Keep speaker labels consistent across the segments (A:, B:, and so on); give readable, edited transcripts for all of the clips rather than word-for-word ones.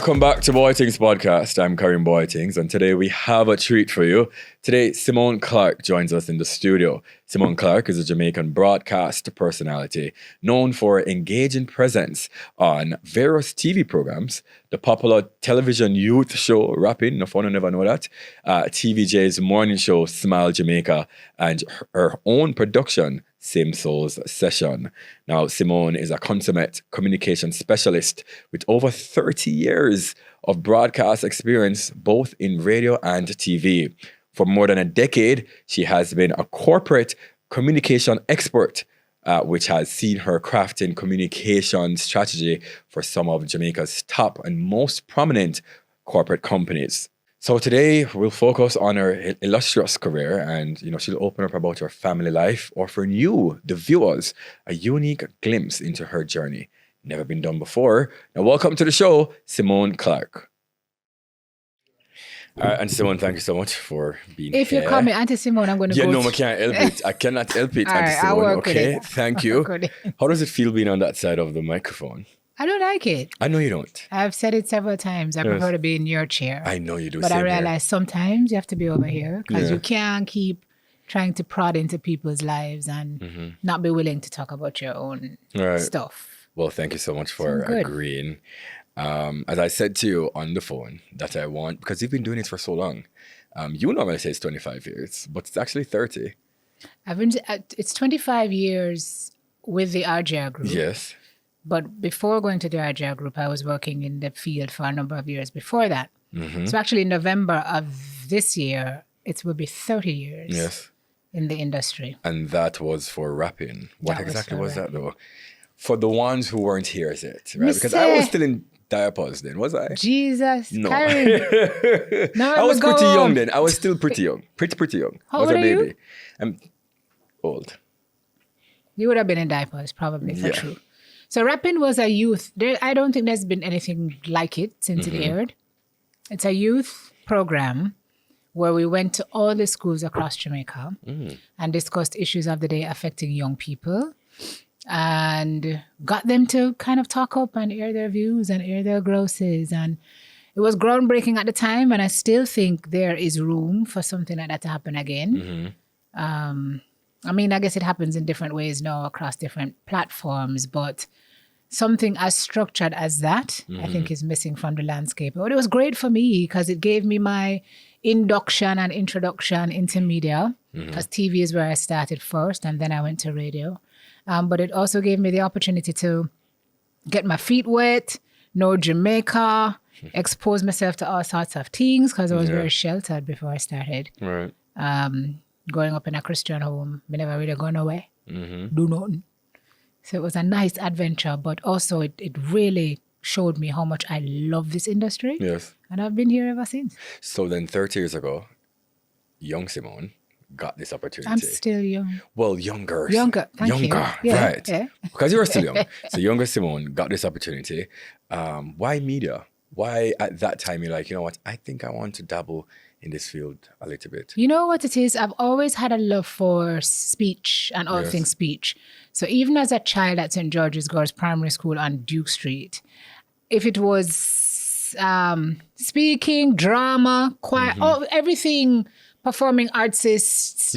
A: Welcome back to Boy Things Podcast. I'm Karim Boy Things, and today we have a treat for you. Today, Simone Clarke joins us in the studio. Simone Clarke is a Jamaican broadcast personality known for engaging presence on various TV programs, the popular television youth show Rapping, no fun, I never know that, TVJ's morning show Smile Jamaica, and her own production, Same Souls Session. Now, Simone is a consummate communication specialist with over 30 years of broadcast experience, both in radio and TV. For more than a decade, she has been a corporate communication expert, which has seen her crafting communication strategy for some of Jamaica's top and most prominent corporate companies. So today we'll focus on her illustrious career, and she'll open up about her family life, offering you, the viewers, a unique glimpse into her journey. Never been done before. Now, welcome to the show, Simone Clarke. And Simone, thank you so much for being here.
B: If you call me Auntie Simone, I'm going to go.
A: Yeah, no, I can't help it. I cannot help it, Auntie
B: right,
A: Simone. Okay, thank you. How does it feel being on that side of the microphone?
B: I don't like it.
A: I know you don't.
B: I've said it several times. I prefer to be in your chair.
A: I know you do.
B: But I realize sometimes you have to be over here because you can't keep trying to prod into people's lives and not be willing to talk about your own stuff.
A: Well, thank you so much for agreeing. As I said to you on the phone, that I want, because you've been doing it for so long. You normally say it's 25 years, but it's actually 30.
B: It's 25 years with the RJR group.
A: Yes.
B: But before going to the RJR group, I was working in the field for a number of years before that. So actually, in November of this year, it will be 30 years in the industry.
A: And that was for rapping. What exactly was that, though? For the ones who weren't here, is it? Right? Because I was still in diapers then, was I?
B: Jesus.
A: No.
B: No,
A: I was pretty young then. I was still pretty young. Pretty young.
B: How old are you?
A: I'm old.
B: You would have been in diapers, probably, for true. So rapping was a youth. I don't think there's been anything like it since it aired. It's a youth program where we went to all the schools across Jamaica and discussed issues of the day affecting young people and got them to kind of talk up and air their views and air their grosses. And it was groundbreaking at the time, and I still think there is room for something like that to happen again. I mean, I guess it happens in different ways now across different platforms, but something as structured as that, I think, is missing from the landscape. But it was great for me because it gave me my induction and introduction into media, because TV is where I started first, and then I went to radio. But it also gave me the opportunity to get my feet wet, know Jamaica, expose myself to all sorts of things, because I was very sheltered before I started.
A: Right.
B: Growing up in a Christian home, we never really gone away, do nothing. So it was a nice adventure, but also it really showed me how much I love this industry. Yes. And I've been here ever since.
A: So then 30 years ago, young Simone got this opportunity.
B: I'm still young.
A: Well, younger.
B: Thank you.
A: Right. Yeah. Because you were still young. So younger Simone got this opportunity. Why media? Why at that time you're like, you know what, I think I want to dabble in this field a little bit?
B: You know what it is? I've always had a love for speech and all things speech. So even as a child at St. George's Girls Primary School on Duke Street, if it was speaking, drama, choir, everything, performing artists,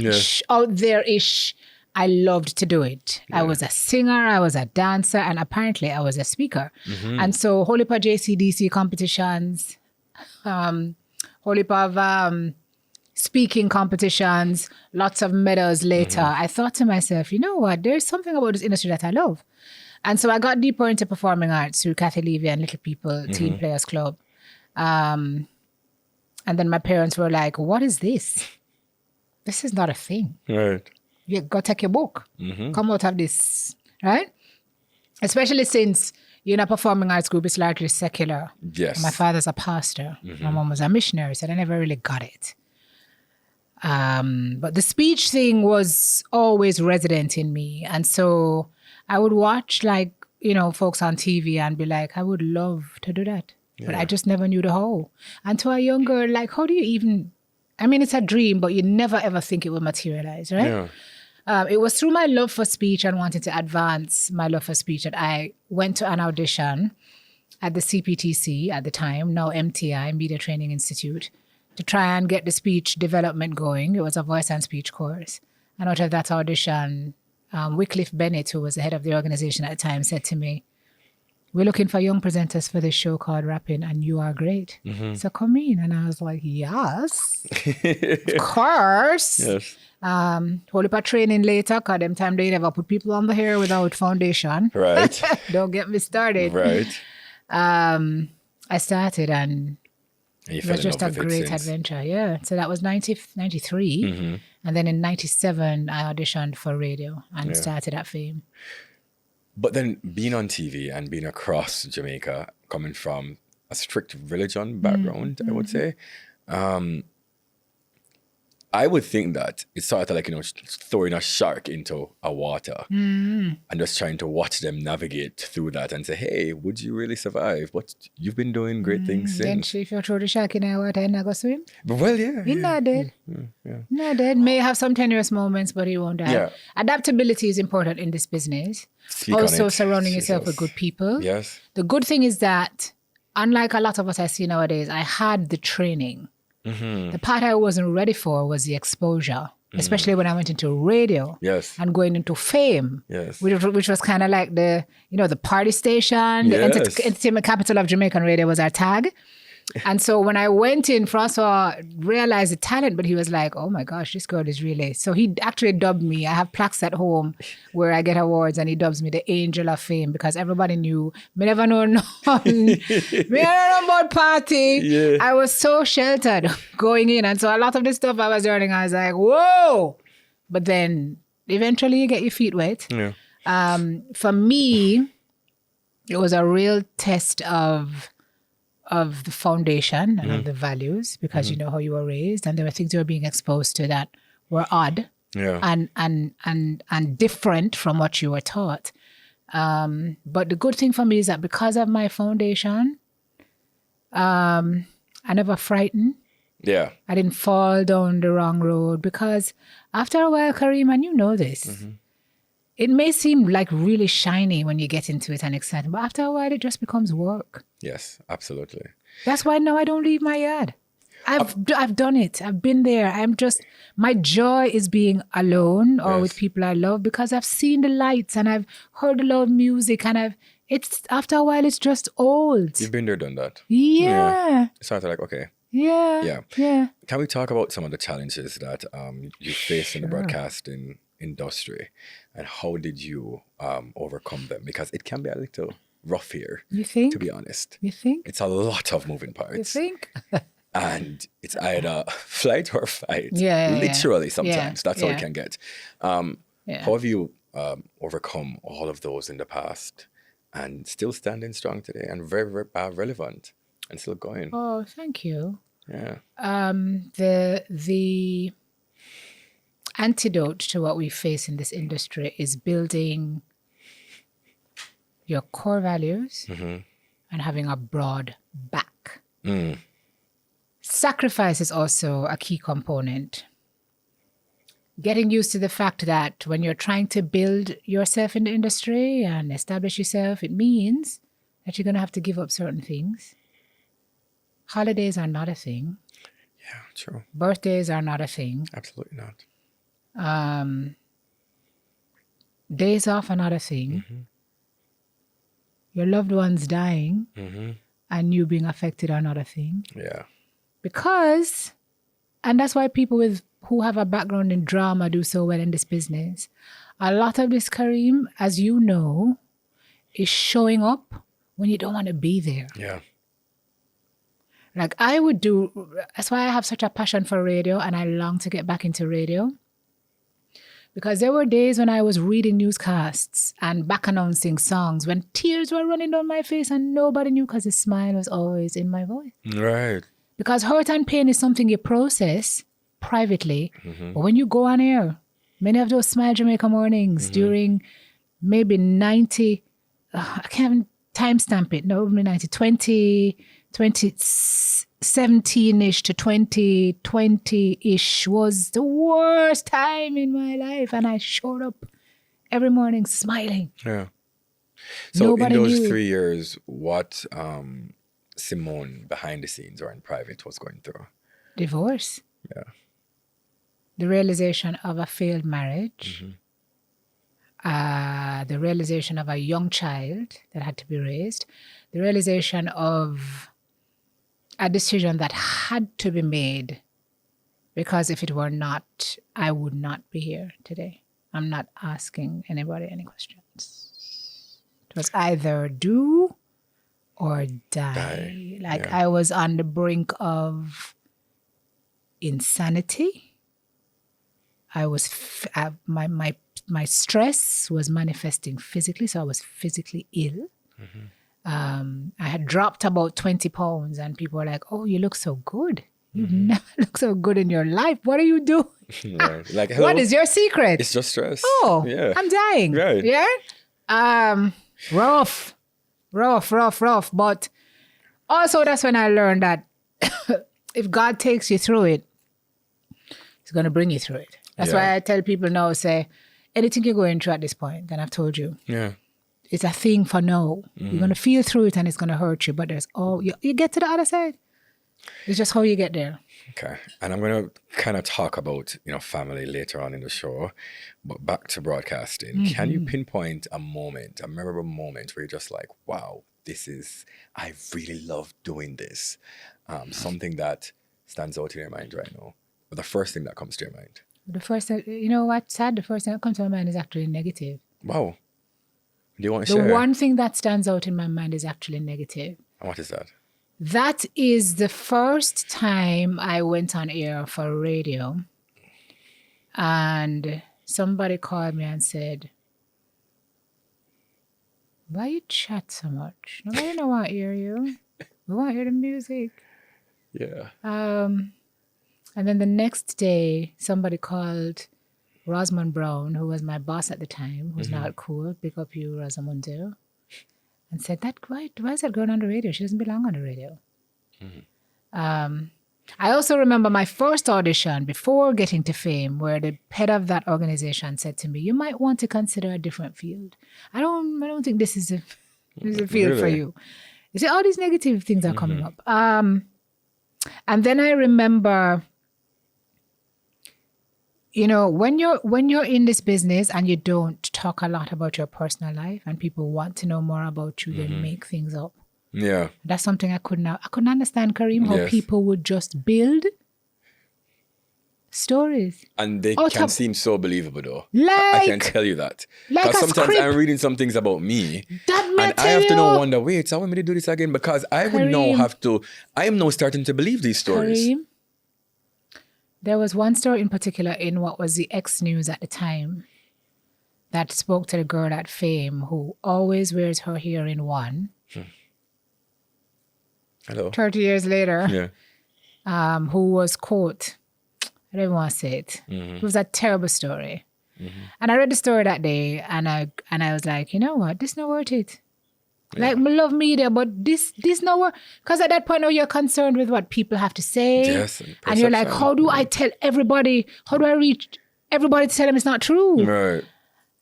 B: out there-ish, I loved to do it. I was a singer, I was a dancer, and apparently I was a speaker. And so whole heap of JCDC competitions, whole heap of speaking competitions, lots of medals later. I thought to myself, you know what, there's something about this industry that I love. And so I got deeper into performing arts through Kathy Levy and Little People Teen Players Club. And then my parents were like, what is this? This is not a thing.
A: Right.
B: You go take your book. Come out of this, right? Especially since you're in a performing arts group, it's largely secular.
A: Yes.
B: My father's a pastor. My mom was a missionary, so I never really got it. But the speech thing was always resident in me. And so I would watch folks on TV and be like, I would love to do that. Yeah. But I just never knew the how. And to a young girl, how do you even, it's a dream, but you never ever think it will materialize, right? Yeah. It was through my love for speech and wanting to advance my love for speech that I went to an audition at the CPTC at the time, now MTI, Media Training Institute, to try and get the speech development going. It was a voice and speech course. And out of that audition, Wycliffe Bennett, who was the head of the organization at the time, said to me, "We're looking for young presenters for this show called Rapping, and you are great. So come in." And I was like, yes, of course.
A: Yes.
B: Whole heap of training later, because them time they never put people on the hair without foundation.
A: Right.
B: Don't get me started.
A: Right.
B: I started and
A: And you
B: it
A: fell
B: was
A: in
B: just
A: love
B: a
A: with it
B: great
A: since.
B: adventure. Yeah. So that was 93. And then in 97, I auditioned for radio and started at Fame.
A: But then being on TV and being across Jamaica, coming from a strict religion background, I would say, I would think that it's sort of like, throwing a shark into a water and just trying to watch them navigate through that and say, hey, would you really survive? But you've been doing great things
B: Then
A: since.
B: if you throw the shark in the water and not go swim,
A: But well, yeah.
B: he's not dead. Not dead. May have some tenuous moments, but he won't die.
A: Yeah.
B: Adaptability is important in this business.
A: Speak on
B: Also
A: it.
B: surrounding yourself with
A: Jesus.
B: good people.
A: Yes.
B: The good thing is that, unlike a lot of us I see nowadays, I had the training. The part I wasn't ready for was the exposure, especially when I went into radio
A: Yes.
B: and going into Fame,
A: Yes.
B: which was kind of like the party station, the
A: Yes.
B: entertainment capital of Jamaican radio was our tag. And so when I went in, Francois realized the talent, but he was like, oh my gosh, this girl is really. So he actually dubbed me. I have plaques at home where I get awards, and he dubs me the Angel of Fame because everybody knew me never know nothing. Me never know about party.
A: Yeah.
B: I was so sheltered going in. And so a lot of the stuff I was learning, I was like, whoa. But then eventually you get your feet wet.
A: Yeah.
B: For me, it was a real test of the foundation and of the values, because you know how you were raised, and there were things you were being exposed to that were odd
A: Yeah.
B: and different from what you were taught. But the good thing for me is that because of my foundation, I never frightened.
A: Yeah.
B: I didn't fall down the wrong road, because after a while, Kareem, and you know this, it may seem like really shiny when you get into it and exciting, but after a while, it just becomes work.
A: Yes, absolutely.
B: That's why now I don't leave my yard. I've done it. I've been there. My joy is being alone or with people I love, because I've seen the lights and I've heard the loud music, and it's after a while, it's just old.
A: You've been there, done that.
B: Yeah.
A: It's sort of like, okay.
B: Yeah.
A: Can we talk about some of the challenges that you faced in the broadcasting industry, and how did you overcome them? Because it can be a little rough here,
B: You think?
A: to be honest.
B: You think?
A: It's a lot of moving parts.
B: You think?
A: And it's either flight or fight.
B: Yeah.
A: Literally sometimes. That's how
B: Yeah.
A: it can get.
B: Yeah.
A: How have you overcome all of those in the past and still standing strong today and very, very relevant and still going?
B: Oh, thank you.
A: Yeah.
B: The antidote to what we face in this industry is building your core values and having a broad back. Sacrifice is also a key component. Getting used to the fact that when you're trying to build yourself in the industry and establish yourself, it means that you're going to have to give up certain things. Holidays are not a thing.
A: Yeah, true.
B: Birthdays are not a thing.
A: Absolutely not.
B: Days off are not a thing. Your loved ones dying and you being affected are not a thing.
A: Yeah.
B: Because, and that's why people who have a background in drama do so well in this business. A lot of this, Kareem, as you know, is showing up when you don't want to be there.
A: Yeah.
B: Like that's why I have such a passion for radio, and I long to get back into radio. Because there were days when I was reading newscasts and back announcing songs when tears were running down my face and nobody knew, because the smile was always in my voice.
A: Right.
B: Because hurt and pain is something you process privately. But when you go on air, many of those Smile Jamaica mornings during maybe 90, I can't timestamp it, no, 90, 2017-ish to 2020-ish was the worst time in my life. And I showed up every morning smiling.
A: Yeah. So
B: Nobody
A: in those
B: knew.
A: 3 years, what Simone behind the scenes or in private was going through?
B: Divorce.
A: Yeah.
B: The realization of a failed marriage. The realization of a young child that had to be raised. The realization of a decision that had to be made, because if it were not, I would not be here today. I'm not asking anybody any questions. It was either do or die. Like
A: Yeah.
B: I was on the brink of insanity. I was my stress was manifesting physically, so I was physically ill. I had dropped about 20 pounds, and people were like, "Oh, you look so good. You've never looked so good in your life. What are you doing?
A: Right. Like, hello?
B: What is your secret?"
A: It's just stress.
B: Oh,
A: Yeah.
B: I'm dying.
A: Right.
B: Yeah. Rough. But also that's when I learned that if God takes you through it, He's going to bring you through it. That's why I tell people now, say, anything you're going through at this point, then I've told you,
A: Yeah.
B: it's a thing for now. You're going to feel through it and it's going to hurt you, but there's you get to the other side. It's just how you get there.
A: Okay. And I'm going to kind of talk about, family later on in the show, but back to broadcasting. Can you pinpoint a memorable moment where you're just like, wow, I really love doing this. Something that stands out in your mind right now. Or the first thing that comes to your mind.
B: The first thing, you know what's sad? The first thing that comes to my mind is actually negative.
A: Wow. Do you want to
B: The
A: share?
B: one thing that stands out in my mind is actually negative.
A: And what is that?
B: That is the first time I went on air for radio, and somebody called me and said, "Why you chat so much? Nobody don't want to hear you. We want to hear the music."
A: Yeah.
B: And then the next day, somebody called Rosamund Brown, who was my boss at the time, who's not cool, pick up you, Rosamundo, and said, why is that girl on the radio? She doesn't belong on the radio. I also remember my first audition before getting to fame, where the head of that organization said to me, "You might want to consider a different field. I don't think this is a field for
A: Really?
B: you." You see, all these negative things are coming up. And then I remember, when you're in this business and you don't talk a lot about your personal life and people want to know more about you, they make things up.
A: Yeah.
B: That's something I couldn't understand, Kareem, how
A: Yes.
B: people would just build stories.
A: And they
B: Oh,
A: can seem so believable though. I can
B: Like,
A: tell you that.
B: like
A: Because
B: a
A: sometimes
B: script.
A: I'm reading some things about me
B: That may
A: and I
B: tell
A: have to
B: you.
A: now wonder, wait, so I want me to do this again? Because I would now
B: Kareem.
A: I am now starting to believe these stories.
B: Kareem, there was one story in particular in what was the X News at the time that spoke to the girl at Fame who always wears her hair in one.
A: Hello.
B: 30 years later,
A: Yeah.
B: who was caught. I don't want to say it. It was a terrible story. And I read the story that day and I was like, you know what? This not worth it. Like, I love media, but this not worth. Because at that point now you're concerned with what people have to say.
A: Yes.
B: And you're like, how do I tell everybody? How do I reach everybody to tell them it's not true?
A: Right.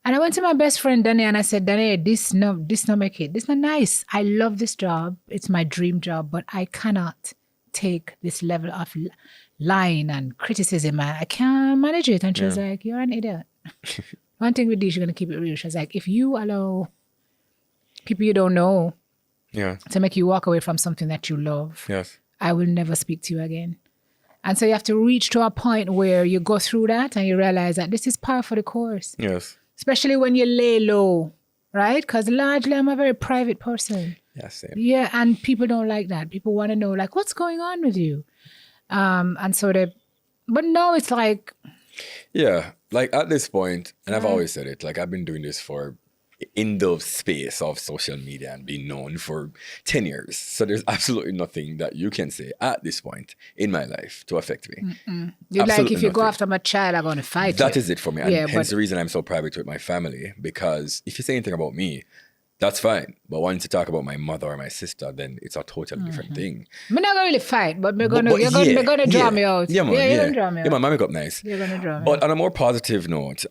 B: And I went to my best friend, Danny, and I said, Danny, this not make it. This not nice. I love this job. It's my dream job, but I cannot take this level of lying and criticism. I can't manage it. And she was like, you're an idiot. One thing with this, you're going to keep it real. She was like, if you allow people you don't know to make you walk away from something that you love,
A: Yes.
B: I will never speak to you again. And so you have to reach to a point where you go through that and you realize that this is par for the course.
A: Yes.
B: Especially when you lay low, right? Because largely I'm a very private person.
A: Yeah, same.
B: Yeah, and people don't like that. People want to know, like, what's going on with you? And so but no, it's like...
A: Yeah, like at this point, and I've always said it, like I've been doing this in the space of social media and being known for 10 years. So there's absolutely nothing that you can say at this point in my life to affect me.
B: You're like,
A: Absolutely
B: if you go
A: nothing.
B: after my child, I'm going to fight
A: That
B: you.
A: is it for me. And
B: Yeah,
A: hence
B: but-
A: the reason I'm so private with my family, because if you say anything about me, that's fine. But once you talk about my mother or my sister, then it's a totally different thing.
B: I'm not going to really fight, but you're going
A: But
B: to draw me out.
A: Yeah, man.
B: You're
A: Yeah,
B: going to draw me out.
A: Yeah, man, make up nice.
B: You're going to draw me
A: But
B: out.
A: on a more positive note,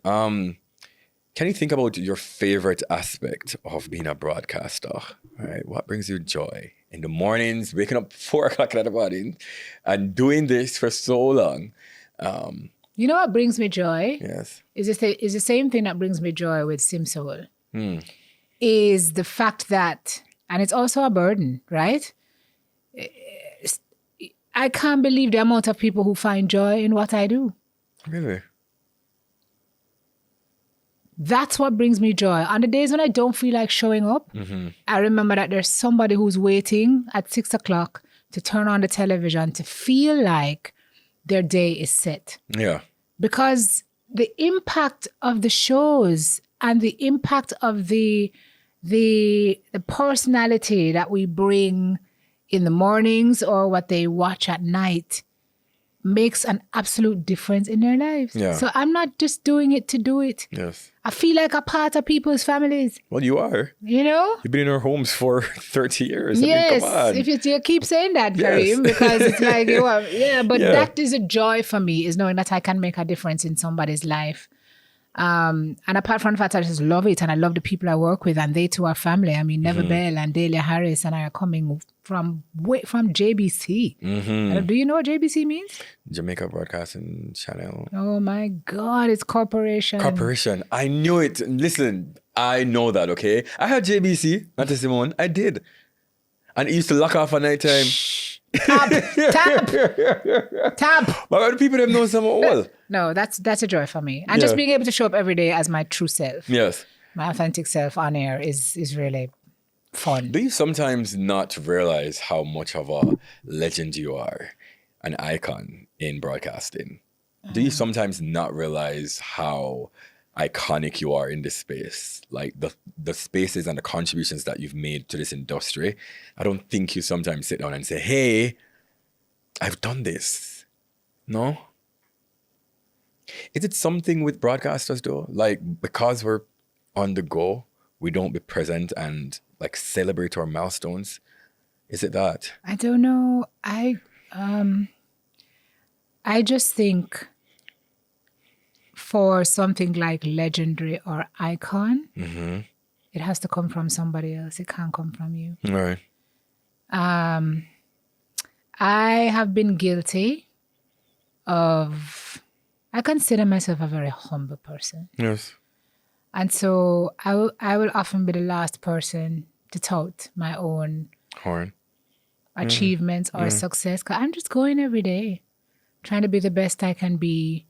A: Can you think about your favorite aspect of being a broadcaster? All right. What brings you joy? In the mornings, waking up 4 o'clock in the morning and doing this for so long.
B: You know what brings me joy?
A: Yes.
B: Is the same thing that brings me joy with SimSoul. Is the fact that, and it's also a burden, right? I can't believe the amount of people who find joy in what I do.
A: Really?
B: That's what brings me joy. On the days when I don't feel like showing up, I remember that there's somebody who's waiting at 6 o'clock to turn on the television to feel like their day is set.
A: Yeah.
B: Because the impact of the shows and the impact of the personality that we bring in the mornings or what they watch at night makes an absolute difference in their lives.
A: Yeah.
B: So I'm not just doing it to do it.
A: Yes.
B: I feel like a part of people's families.
A: Well, you are.
B: You know?
A: You've been in our homes for 30 years.
B: Yes.
A: I mean, come on.
B: If you keep saying that, Kareem, because it's like, that is a joy for me, is knowing that I can make a difference in somebody's life. And apart from the fact I just love it, and I love the people I work with, and they too are family. I mean, Neva Bell and Delia Harris and I are coming from JBC. Do you know what JBC means?
A: Jamaica Broadcasting Channel.
B: Oh my God, it's corporation.
A: Corporation. I knew it. Listen, I know that, okay? I had JBC, not to Simone. I did. And it used to lock off at night time.
B: Tap.
A: But people don't know someone well.
B: No, that's a joy for me. And just being able to show up every day as my true self.
A: Yes.
B: My authentic self on air is really fun.
A: Do you sometimes not realize how much of a legend you are, an icon in broadcasting? Do you sometimes not realize how iconic you are in this space? Like the spaces and the contributions that you've made to this industry. I don't think you sometimes sit down and say, hey, I've done this. No? Is it something with broadcasters though? Like, because we're on the go, we don't be present and like celebrate our milestones? Is it that?
B: I don't know. I just think for something like legendary or icon, it has to come from somebody else. It can't come from you.
A: All right.
B: I have been guilty of, I consider myself a very humble person.
A: Yes.
B: And so I will often be the last person to tout my own
A: Horn.
B: achievements or success. 'Cause I'm just going every day, trying to be the best I can be,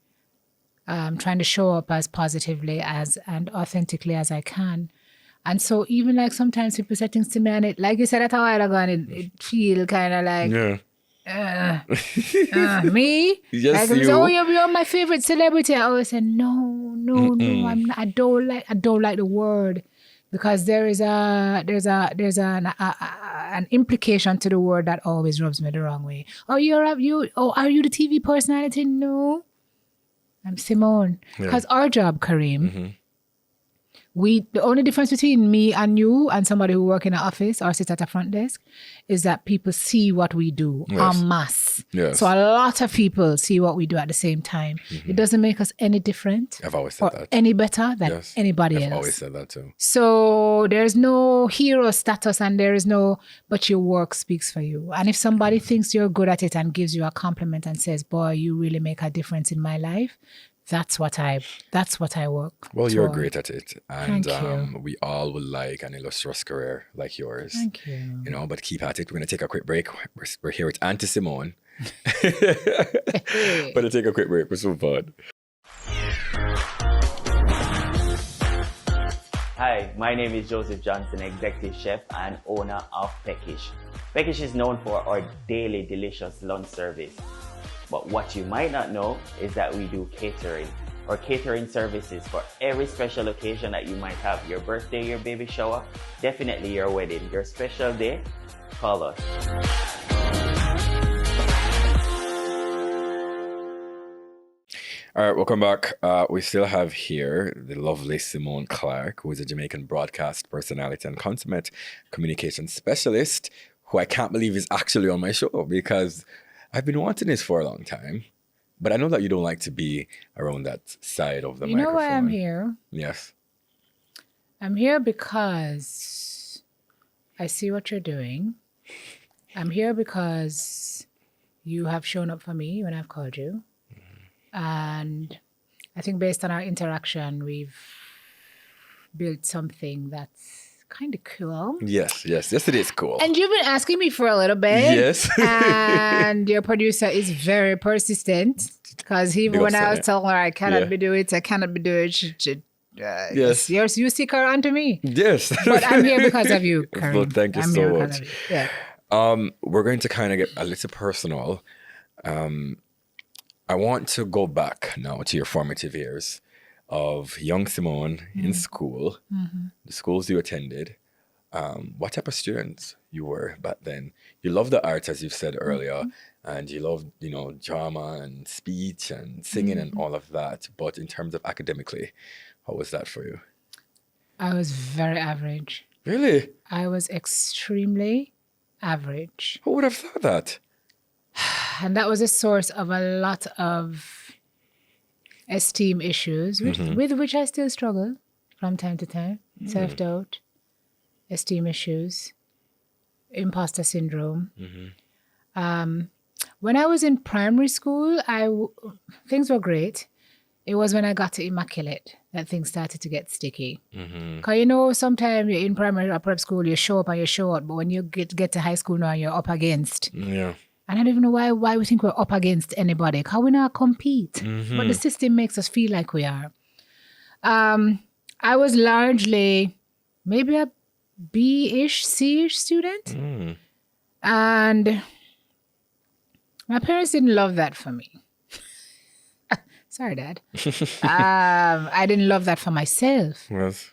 B: trying to show up as positively as and authentically as I can. And so even like sometimes people say things to me and it, like you said that a while ago, and it feel kind of like, me?
A: Yes,
B: like,
A: you.
B: So, you're my favorite celebrity. I always say, no, I'm not. I don't like the word, because there's an implication to the word that always rubs me the wrong way. Are you the TV personality? No, I'm Simone. Because our job, Kareem, the only difference between me and you and somebody who work in an office or sit at a front desk is that people see what we do en masse.
A: Yes.
B: So a lot of people see what we do at the same time. It doesn't make us any different.
A: I've always said that.
B: Any better than anybody else.
A: I've always said that too.
B: So there's no hero status and there is no, but your work speaks for you. And if somebody thinks you're good at it and gives you a compliment and says, boy, you really make a difference in my life, that's what I work.
A: Well, you're great at it. And
B: Thank you.
A: We all would like an illustrious career like yours.
B: Thank you.
A: You know, but keep at it. We're going to take a quick break. We're here with Auntie Simone. We're going to take a quick break. We're so fun.
C: Hi, my name is Joseph Johnson, executive chef and owner of Peckish. Peckish is known for our daily delicious lunch service. But what you might not know is that we do catering or catering services for every special occasion that you might have. Your birthday, your baby shower, definitely your wedding, your special day, call us.
A: All right, welcome back. We still have here the lovely Simone Clarke, who is a Jamaican broadcast personality and consummate communication specialist, who I can't believe is actually on my show, because I've been wanting this for a long time, but I know that you don't like to be around that side of the microphone.
B: You know why I'm here?
A: Yes.
B: I'm here because I see what you're doing. I'm here because you have shown up for me when I've called you. And I think based on our interaction, we've built something that's kind of cool.
A: Yes, it is cool.
B: And you've been asking me for a little bit.
A: Yes.
B: And your producer is very persistent because even when I was telling her I cannot be doing it,
A: yes.
B: You stick her onto me.
A: Yes.
B: But I'm here because of you, Karim.
A: Well, thank you so much.
B: Yeah.
A: We're going to kind of get a little personal. I want to go back now to your formative years of young Simone in school, the schools you attended. What type of students you were back then? You loved the arts, as you've said earlier, and you loved, drama and speech and singing and all of that. But in terms of academically, how was that for you?
B: I was very average.
A: Really?
B: I was extremely average.
A: Who would have thought that?
B: And that was a source of a lot of esteem issues, with which I still struggle from time to time. Self-doubt, esteem issues, imposter syndrome. When I was in primary school, things were great. It was when I got to immaculate that things started to get sticky. Because sometimes you're in primary or prep school, you show up and you show up, but when you get to high school now, you're up against.
A: Yeah.
B: And I don't even know why we think we're up against anybody. How we not compete? But the system makes us feel like we are. I was largely maybe a B-ish, C-ish student. And my parents didn't love that for me. Sorry, Dad. I didn't love that for myself.
A: Yes.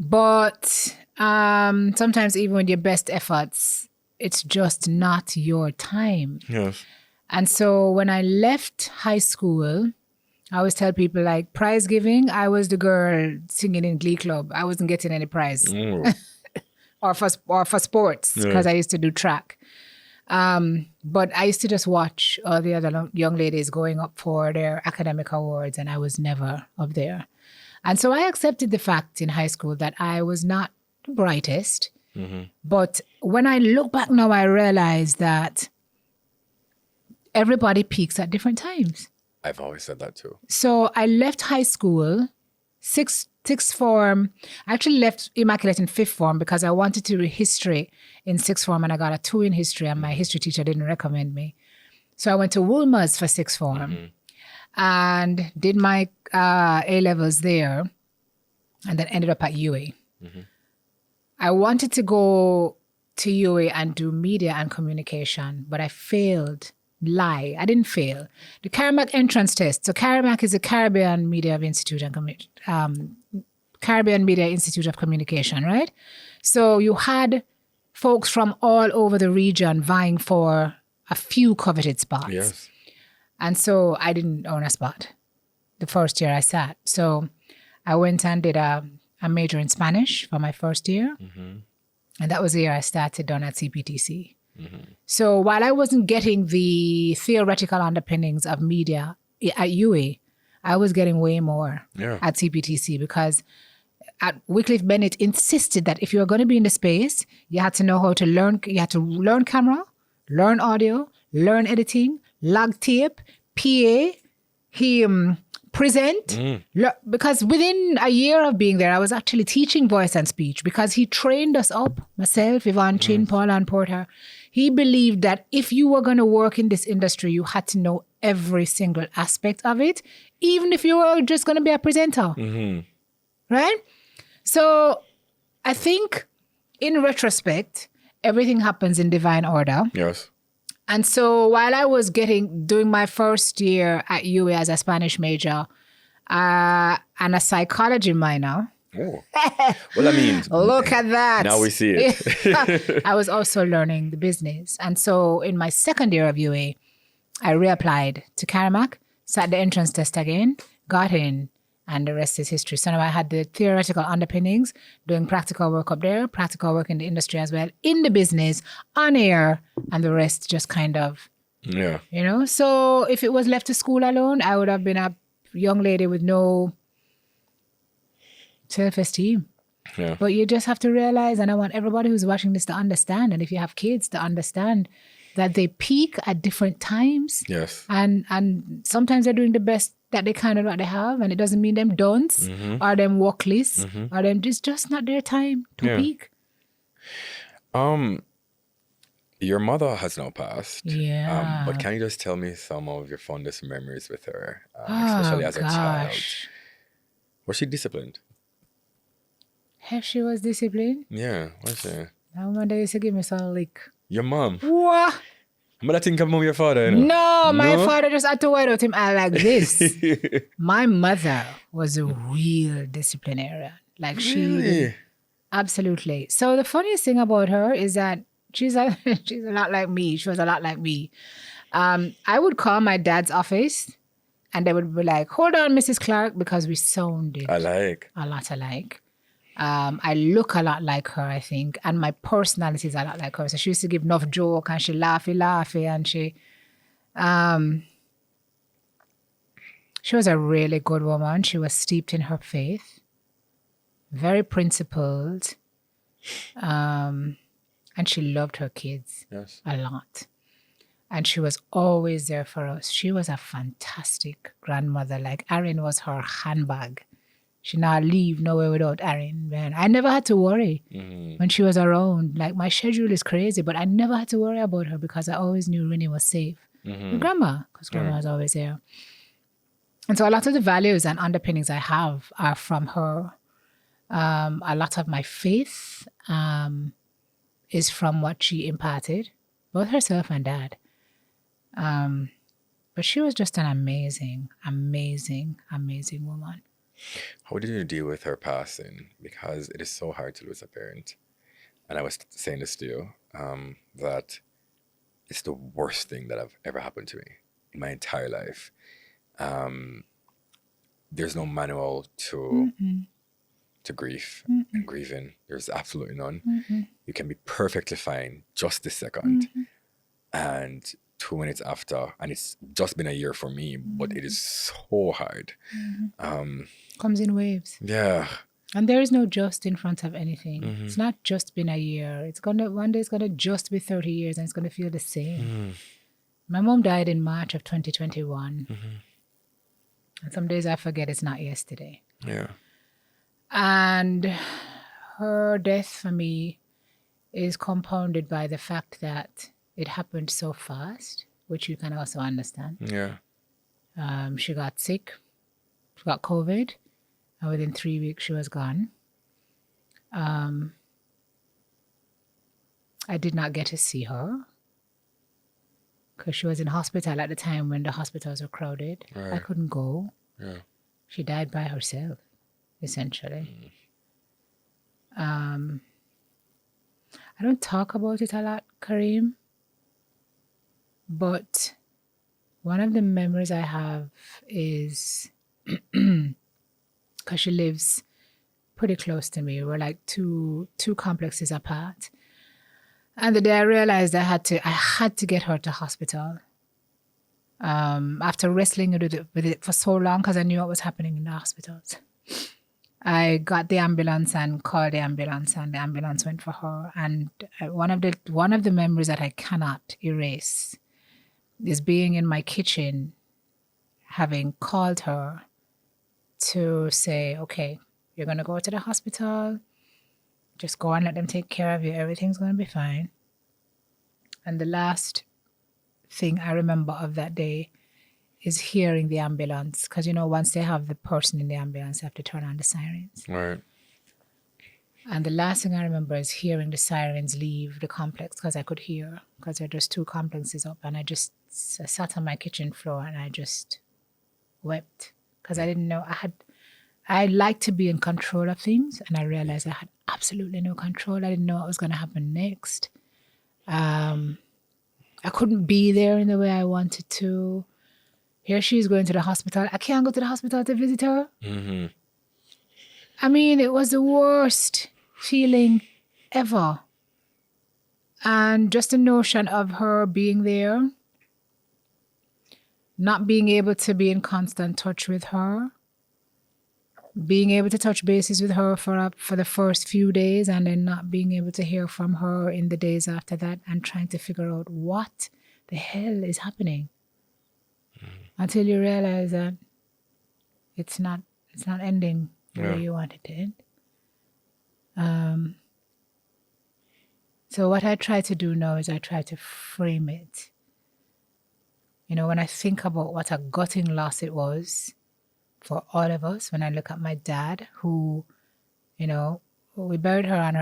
B: But sometimes even with your best efforts, it's just not your time.
A: Yes.
B: And so when I left high school, I always tell people like prize giving, I was the girl singing in Glee Club. I wasn't getting any prize. or for sports because I used to do track. But I used to just watch all the other young ladies going up for their academic awards and I was never up there. And so I accepted the fact in high school that I was not the brightest. But when I look back now, I realize that everybody peaks at different times.
A: I've always said that too.
B: So I left high school, sixth form. I actually left Immaculate in fifth form because I wanted to read history in sixth form and I got a 2 in history and my history teacher didn't recommend me. So I went to Woolmer's for sixth form and did my A-levels there and then ended up at UA. I wanted to go to UA and do media and communication, but I failed. I didn't fail. The CARIMAC entrance test. So CARIMAC is the Caribbean Media Institute Caribbean Media Institute of Communication, right? So you had folks from all over the region vying for a few coveted spots.
A: Yes.
B: And so I didn't own a spot the first year I sat. So I went and did a major in Spanish for my first year. And that was the year I started down at CPTC. So while I wasn't getting the theoretical underpinnings of media at UA, I was getting way more at CPTC because at Wycliffe Bennett insisted that if you were going to be in the space, you had to know how to learn. You had to learn camera, learn audio, learn editing, log tape, PA. He present because within a year of being there, I was actually teaching voice and speech because he trained us up. Myself, Yvonne Chin, Paula, and Porter. He believed that if you were going to work in this industry, you had to know every single aspect of it, even if you were just going to be a presenter. Right? So I think in retrospect, everything happens in divine order.
A: Yes.
B: And so while I was doing my first year at UA as a Spanish major and a psychology minor.
A: Oh. Well, I mean,
B: look at that.
A: Now we see it.
B: I was also learning the business. And so in my second year of UA, I reapplied to CARIMAC, sat the entrance test again, got in, and the rest is history. So now I had the theoretical underpinnings, doing practical work up there, practical work in the industry as well, in the business, on air, and the rest just kind of, So if it was left to school alone, I would have been a young lady with no self-esteem.
A: Yeah.
B: But you just have to realize, and I want everybody who's watching this to understand, and if you have kids to understand that they peak at different times.
A: Yes.
B: And sometimes they're doing the best that they can with what they have, and it doesn't mean them dunce or them workless or them just not their time to peak.
A: Your mother has now passed.
B: Yeah.
A: But can you just tell me some of your fondest memories with her, especially as a child? Was she disciplined?
B: If she was disciplined?
A: Yeah, was she?
B: My mother used to give me some lick.
A: Your mom?
B: What?
A: But I think of your father, you know?
B: No, my father just had to wear out him eye like this. My mother was a real disciplinarian. Like she, absolutely. So the funniest thing about her is that she's a lot like me. She was a lot like me. I would call my dad's office and they would be like, hold on, Mrs. Clarke, because we sounded a lot alike. I look a lot like her, I think, and my personality is a lot like her. So she used to give enough joke and she laughy, and she was a really good woman. She was steeped in her faith, very principled, and she loved her kids a lot. And she was always there for us. She was a fantastic grandmother. Like Erin was her handbag. She not leave nowhere without Erin, man. I never had to worry when she was around. Like, my schedule is crazy, but I never had to worry about her because I always knew Rinny was safe. With Grandma, because Grandma was always there. And so a lot of the values and underpinnings I have are from her. A lot of my faith is from what she imparted, both herself and Dad. But she was just an amazing, amazing, amazing woman.
A: How did you deal with her passing? Because it is so hard to lose a parent. And I was saying this to you, that it's the worst thing that have ever happened to me in my entire life. There's no manual to grief and grieving. There's absolutely none. You can be perfectly fine just this second. And 2 minutes after, and it's just been a year for me, but it is so hard.
B: Comes in waves.
A: Yeah.
B: And there is no just in front of anything. It's not just been a year. One day it's gonna just be 30 years and it's gonna feel the same. My mom died in March of 2021. And some days I forget it's not yesterday.
A: Yeah.
B: And her death for me is compounded by the fact that it happened so fast, which you can also understand.
A: Yeah.
B: She got sick. She got COVID. And within 3 weeks, she was gone. I did not get to see her because she was in hospital at the time when the hospitals were crowded.
A: Right.
B: I couldn't go.
A: Yeah.
B: She died by herself, essentially. I don't talk about it a lot, Kareem, but one of the memories I have is because she lives pretty close to me. We're like two complexes apart. And the day I realized I had to get her to hospital. After wrestling with it for so long, because I knew what was happening in the hospitals, I got the ambulance and called the ambulance, and the ambulance went for her. And one of the memories that I cannot erase is being in my kitchen, having called her to say, okay, you're going to go to the hospital. Just go and let them take care of you. Everything's going to be fine. And the last thing I remember of that day is hearing the ambulance. Because, once they have the person in the ambulance, they have to turn on the sirens.
A: Right.
B: And the last thing I remember is hearing the sirens leave the complex, because I could hear, because there are just two complexes up. And I sat on my kitchen floor and I just wept. Because I didn't know, I like to be in control of things, and I realized I had absolutely no control. I didn't know what was going to happen next. I couldn't be there in the way I wanted to. Here she is going to the hospital. I can't go to the hospital to visit her. I mean, it was the worst feeling ever. And just the notion of her being there, not being able to be in constant touch with her, being able to touch bases with her for the first few days and then not being able to hear from her in the days after that and trying to figure out what the hell is happening until you realize that it's not ending the way you want it to end. So what I try to do now is I try to frame it. You know, when I think about what a gutting loss it was for all of us, when I look at my dad, who, you know, we buried her on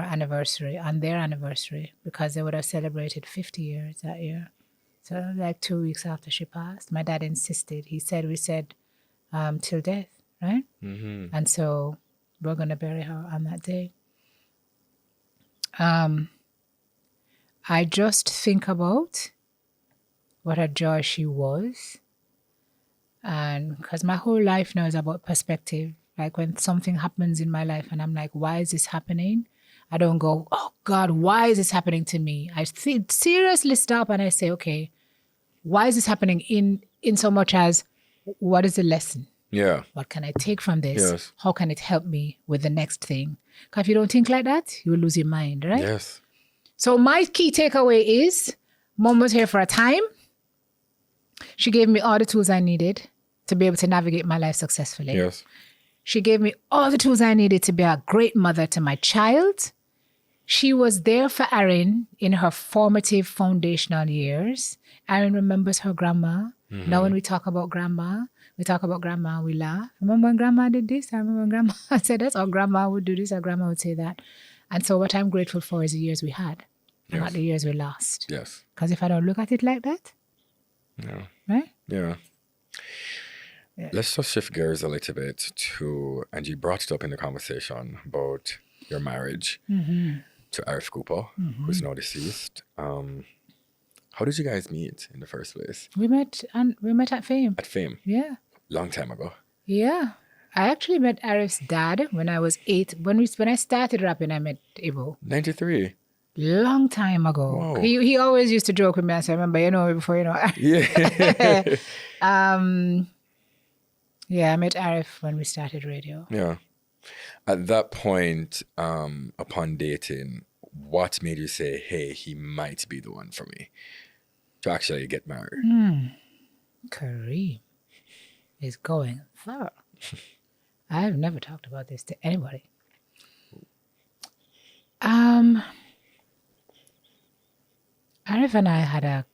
B: their anniversary, because they would have celebrated 50 years that year. So like 2 weeks after she passed, my dad insisted. We said, till death, right?
A: Mm-hmm.
B: And so we're going to bury her on that day. I just think about what a joy she was. And because my whole life now is about perspective. Like when something happens in my life and I'm like, why is this happening? I don't go, oh God, why is this happening to me? I seriously stop and I say, okay, why is this happening in so much as, what is the lesson?
A: Yeah.
B: What can I take from this?
A: Yes.
B: How can it help me with the next thing? Because if you don't think like that, you will lose your mind, right?
A: Yes.
B: So my key takeaway is, Mom was here for a time. She gave me all the tools I needed to be able to navigate my life successfully.
A: Yes.
B: She gave me all the tools I needed to be a great mother to my child. She was there for Erin in her formative foundational years. Erin remembers her grandma.
A: Mm-hmm.
B: Now when we talk about grandma, we laugh. Remember when grandma did this? I remember when grandma said that, or grandma would do this, or grandma would say that. And so what I'm grateful for is the years we had, and not the years we lost.
A: Yes.
B: Because if I don't look at it like that, right?
A: Yeah. Let's just shift gears a little bit to, and you brought it up in the conversation about your marriage to Arif Cooper, who's now deceased. How did you guys meet in the first place?
B: We met at Fame.
A: At Fame?
B: Yeah.
A: Long time ago.
B: Yeah. I actually met Arif's dad when I was 8. When I started rapping, I met Ibo.
A: 93.
B: Long time ago.
A: Wow.
B: He always used to joke with me and say, remember, before
A: Yeah.
B: Yeah, I met Arif when we started radio.
A: Yeah. At that point, upon dating, what made you say, hey, he might be the one for me to actually get married?
B: Kareem is going far. I've never talked about this to anybody. Arif and I had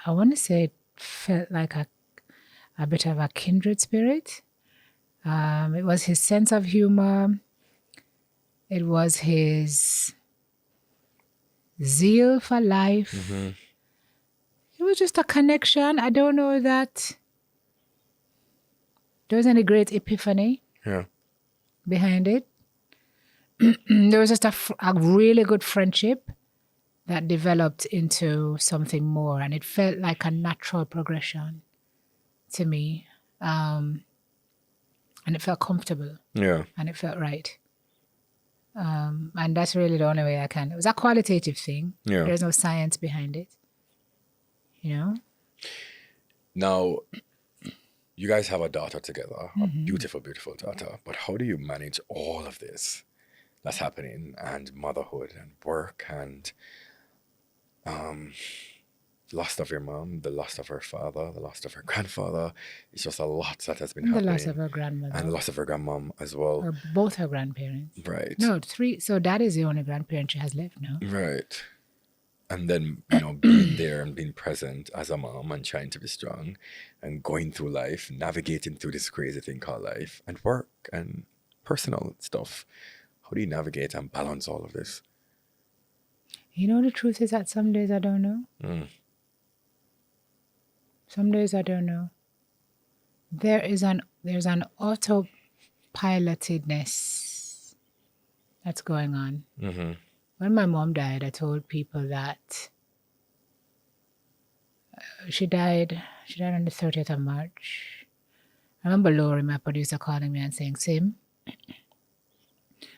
B: I want to say it felt like a bit of a kindred spirit. It was his sense of humor. It was his zeal for life. It was just a connection. I don't know that there was any great epiphany behind it. There was just a really good friendship that developed into something more, and it felt like a natural progression to me. And it felt comfortable. Yeah. And it felt right. And that's really the only way I can. It was a qualitative thing. Yeah. There's no science behind it.
A: Now, you guys have a daughter together, a beautiful, beautiful daughter. But how do you manage all of this that's happening, and motherhood and work and loss of your mom, the loss of her father, the loss of her grandfather? It's just a lot that has been happening.
B: The loss of her grandmother.
A: And the loss of her grandmom as well.
B: Or both her grandparents.
A: Right.
B: No, 3. So Dad is the only grandparent she has left now.
A: Right. And then, being there and being present as a mom and trying to be strong and going through life, navigating through this crazy thing called life, and work and personal stuff. How do you navigate and balance all of this?
B: The truth is that some days I don't know. Some days I don't know. There's an autopilotedness that's going on. When my mom died, I told people that she died on the 30th of March. I remember Lori, my producer, calling me and saying, Sim,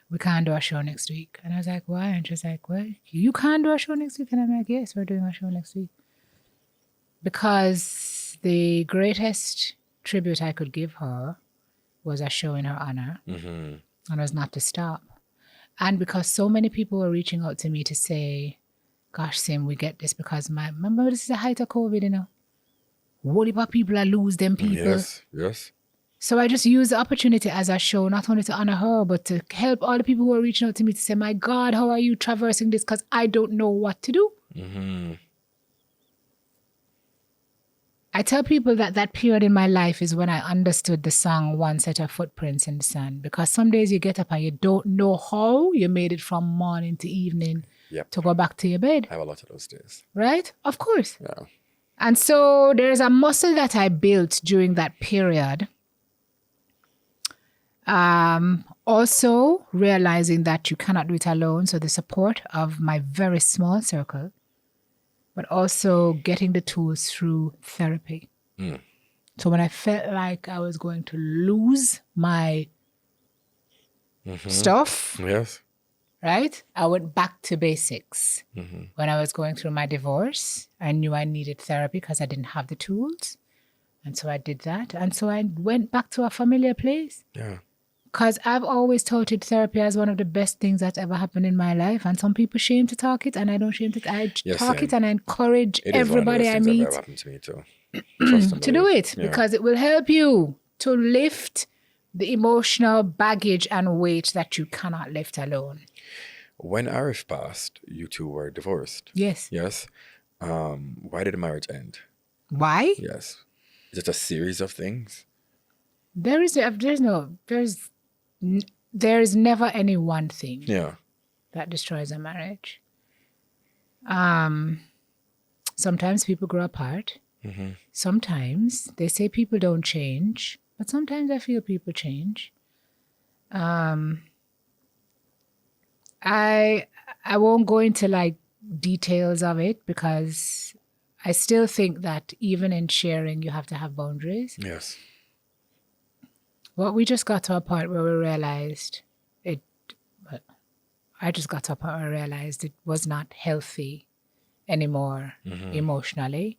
B: we can't do a show next week. And I was like, why? And she's like, well, you can't do a show next week? And I'm like, yes, we're doing a show next week. Because the greatest tribute I could give her was a show in her honor, and was not to stop. And because so many people were reaching out to me to say, gosh, Sim, we get this because remember this is the height of COVID, you know. What about people that lose them people?
A: Yes.
B: So I just used the opportunity as a show, not only to honor her, but to help all the people who are reaching out to me to say, my God, how are you traversing this? Because I don't know what to do. I tell people that period in my life is when I understood the song One Set of Footprints in the Sun. Because some days you get up and you don't know how you made it from morning to evening to go back to your bed.
A: I have a lot of those days.
B: Right? Of course.
A: Yeah.
B: And so there's a muscle that I built during that period. Also realizing that you cannot do it alone. So the support of my very small circle, but also getting the tools through therapy. So when I felt like I was going to lose my stuff, right? I went back to basics. When I was going through my divorce, I knew I needed therapy because I didn't have the tools. And so I did that. And so I went back to a familiar place.
A: Yeah.
B: Because I've always touted therapy as one of the best things that's ever happened in my life. And some people shame to talk it, and I don't shame to talk it, and I encourage everybody I meet
A: to me too.
B: to do it because it will help you to lift the emotional baggage and weight that you cannot lift alone.
A: When Arif passed, you two were divorced.
B: Yes.
A: Yes. Why did the marriage end?
B: Why?
A: Yes. Is it a series of things?
B: There's never any one thing that destroys a marriage. Sometimes people grow apart. Sometimes they say people don't change, but sometimes I feel people change. I won't go into like details of it because I still think that even in sharing, you have to have boundaries.
A: Yes.
B: Well, we just got to a point where we realized I just got to a point where I realized it was not healthy anymore emotionally.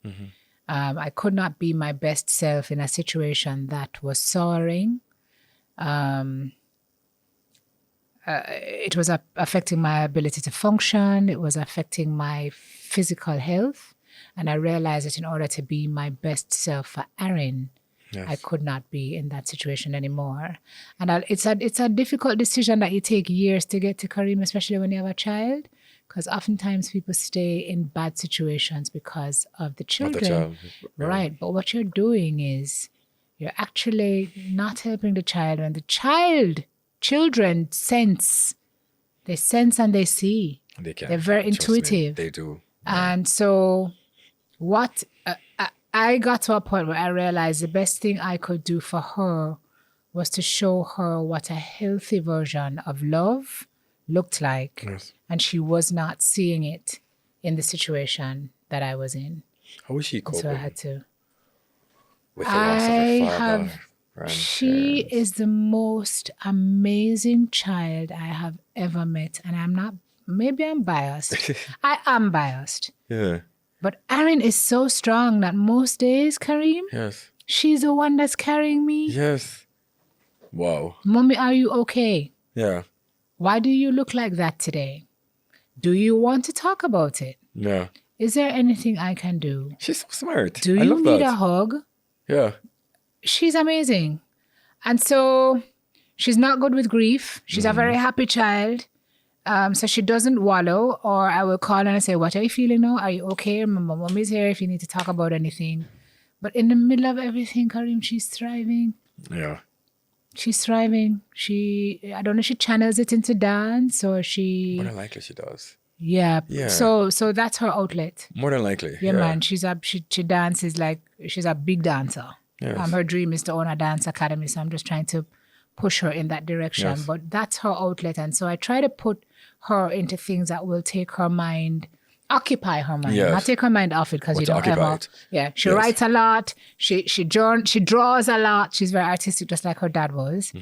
B: I could not be my best self in a situation that was souring. It was affecting my ability to function. It was affecting my physical health. And I realized that in order to be my best self for Aaron, I could not be in that situation anymore. And it's a difficult decision that you take years to get to, Kareem, especially when you have a child, because oftentimes people stay in bad situations because of the children. Right. But what you're doing is you're actually not helping the child, and the children sense. They sense and they see.
A: They can.
B: They're very intuitive.
A: They do.
B: And so what... I got to a point where I realized the best thing I could do for her was to show her what a healthy version of love looked like.
A: Yes.
B: And she was not seeing it in the situation that I was in.
A: How was she coping?
B: So I had to.
A: With the loss of her father.
B: She is the most amazing child I have ever met. And maybe I'm biased. I am biased.
A: Yeah.
B: But Aaron is so strong that most days, Kareem, she's the one that's carrying me.
A: Yes. Wow.
B: Mommy, are you okay?
A: Yeah.
B: Why do you look like that today? Do you want to talk about it?
A: Yeah.
B: Is there anything I can do?
A: She's so smart.
B: Do you need a hug?
A: Yeah.
B: She's amazing. And so she's not good with grief. She's a very happy child. So she doesn't wallow, or I will call her and say, what are you feeling now? Are you okay? My mom is here if you need to talk about anything. But in the middle of everything, Kareem, she's thriving.
A: Yeah.
B: She's thriving. I don't know if she channels it into dance or she...
A: More than likely she does.
B: Yeah. So that's her outlet.
A: More than likely.
B: Yeah, man. She dances like... She's a big dancer.
A: Yes.
B: Her dream is to own a dance academy, so I'm just trying to push her in that direction.
A: Yes.
B: But that's her outlet. And so I try to put her into things that will take her mind, occupy her mind, not take her mind off it, because you don't ever. It. Yeah, she writes a lot. She draws a lot. She's very artistic, just like her dad was.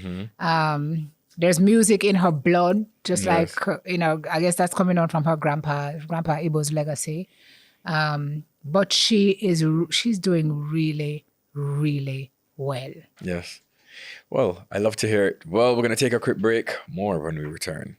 B: There's music in her blood, just like I guess that's coming on from her Grandpa Ibo's legacy. But she's doing really, really well.
A: Yes. Well, I love to hear it. Well, we're going to take a quick break. More when we return.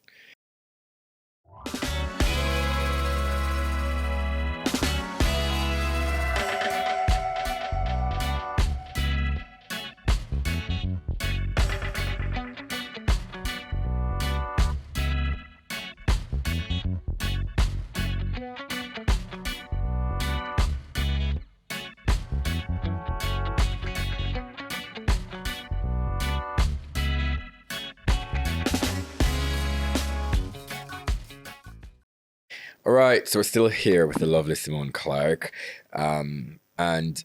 A: All right, so we're still here with the lovely Simone Clarke. And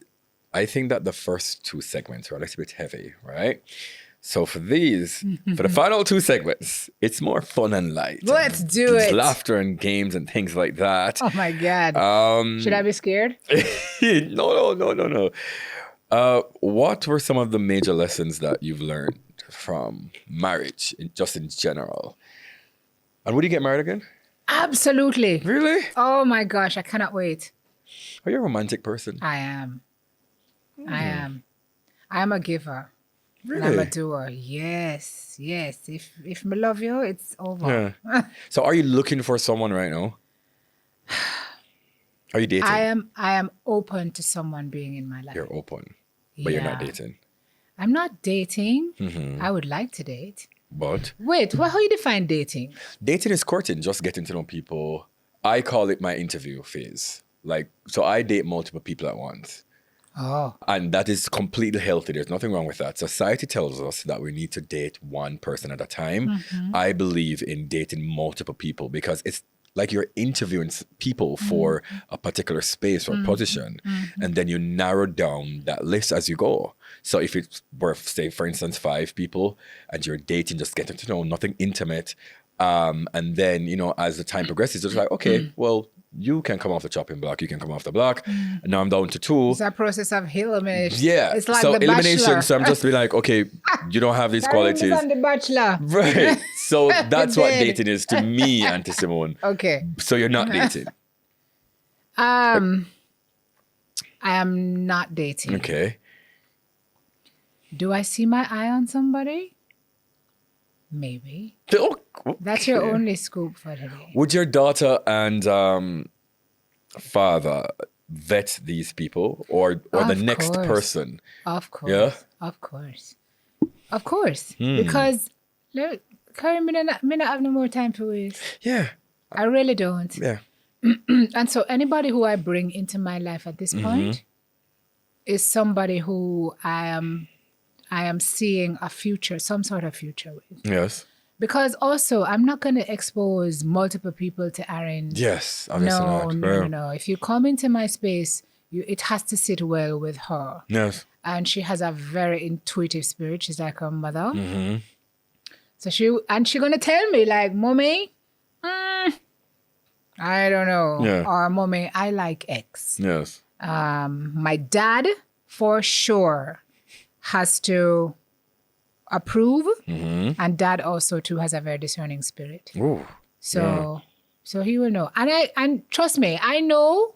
A: I think that the first two segments are a little bit heavy, right? So for these, for the final two segments, it's more fun and light.
B: Let's do it.
A: Laughter and games and things like that.
B: Oh my God. Should I be scared?
A: No. What were some of the major lessons that you've learned from marriage, just in general? And would you get married again?
B: Absolutely.
A: Really?
B: Oh my gosh, I cannot wait.
A: Are you a romantic person?
B: I am. I am a giver.
A: Really?
B: And I'm a doer. Yes. If I love you, it's over.
A: Yeah. So are you looking for someone right now? Are you dating?
B: I am open to someone being in my life.
A: You're open, but you're not dating.
B: I'm not dating. I would like to date.
A: But
B: Wait, how you define dating?
A: dating is courting, just getting to know people. I call it my interview phase. So I date multiple people at once.
B: Oh.
A: And that is completely healthy. There's nothing wrong with that. Society tells us that we need to date one person at a time. I believe in dating multiple people because it's like you're interviewing people for a particular space or position. And then you narrow down that list as you go. So if it's worth, say, for instance, 5 people and you're dating, just getting to know, nothing intimate. And then, as the time progresses, it's like, okay, well, you can come off the chopping block, you can come off the block. And now I'm down to 2.
B: It's a process of elimination.
A: Yeah.
B: It's like
A: so
B: the
A: elimination.
B: Bachelor.
A: So I'm just be like, okay, you don't have these qualities.
B: On the Bachelor.
A: Right. So that's what
B: Dead.
A: dating is to me, Auntie Simone.
B: Okay.
A: So you're not dating.
B: I am not dating.
A: Okay.
B: Do I see my eye on somebody? Maybe.
A: Oh,
B: That's your
A: okay.
B: only scoop for today.
A: Would your daughter and father vet these people or the
B: Of
A: next
B: course.
A: person?
B: Of course.
A: Yeah?
B: Of course. Of course. Because, look, Karim, I don't have no more time for waste.
A: Yeah.
B: I really don't.
A: Yeah.
B: And so anybody who I bring into my life at this point is somebody who I am seeing a future, some sort of future with.
A: Yes.
B: Because also, I'm not going to expose multiple people to Aaron.
A: Yes. Obviously not.
B: No. If you come into my space, it has to sit well with her.
A: Yes.
B: And she has a very intuitive spirit. She's like her mother. So she's going to tell me, like, Mommy, I don't know.
A: Yeah.
B: Or, Mommy, I like X.
A: Yes.
B: My dad, for sure, has to approve. And dad also, too, has a very discerning spirit.
A: Ooh.
B: So he will know. And trust me, I know